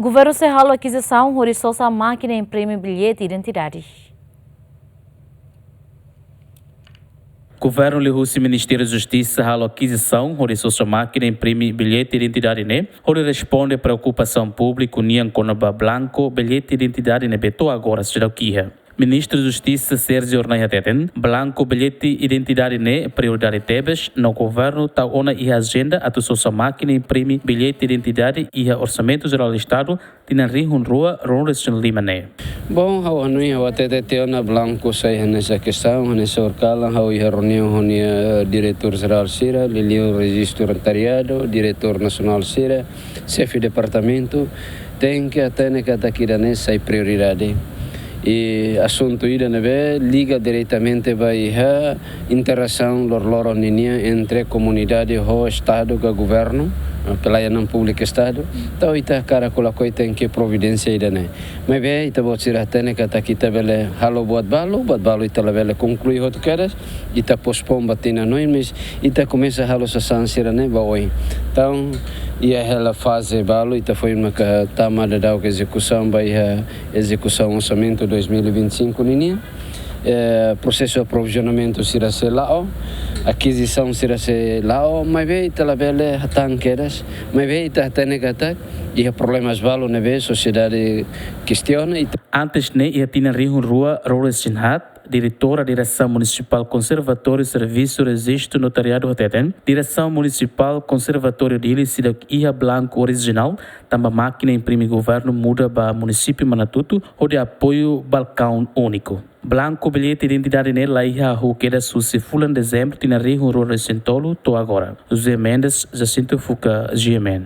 Governo Serralo aquisição Horizonte máquina imprime bilhete e identidade. Governo Lihussi Ministério da Justiça halo aquisição Horizonte máquina imprime bilhete de identidade né. Onde responde a preocupação pública união com o Blanco bilhete de identidade né beto agora se daqui. Ministro da Justiça Sérgio Ornaya Teten, Blanco bilhete identidade né prioridade tebes no governo tá ona e agenda a sua máquina imprime bilhete de identidade e orçamento geral do Estado tinha rihun rua Ronald Lima né. Bom, hau hanui hau até na Blanco sai nessa questão, nessa orcala hau ia reunião honia diretor geral Sira, Lilio Registro Notariado, diretor nacional Sira, chefe de departamento, tem que até aqui nessa prioridade. E assunto ida neve liga diretamente vai a interação lor entre comunidade e estado e governo pelayanan público estado então ita cara colocou tem que providência ida né mas bem ita bot sirah tene kata kita bele halo buat balu ita bele conclui hot keras ita postpone batina noi mas ita começa halo sasan sirah né baoi então ia ela fase balu ita foi uma tama da dau execução vai a execução orçamento 2025 ninia processo de aprovisionamento será lá aquisição será lá mas bem ela bele hatan keras mas bem ita tene kata e problemas valo neve sociedade questiona antes né ia tinha rihun rua Roles Jinhat diretora da Direção Municipal Conservatório Serviço Registro Notariado Hateten, Direção Municipal Conservatório de Ilha Ia Blanco Original, também máquina imprime governo muda para município Manatuto, ou de apoio balcão único. Blanco bilhete de identidade nele lá ia o que era suci fulan dezembro tinha rihun rua Recentolo to agora. José Mendes Jacinto Fuca GMN.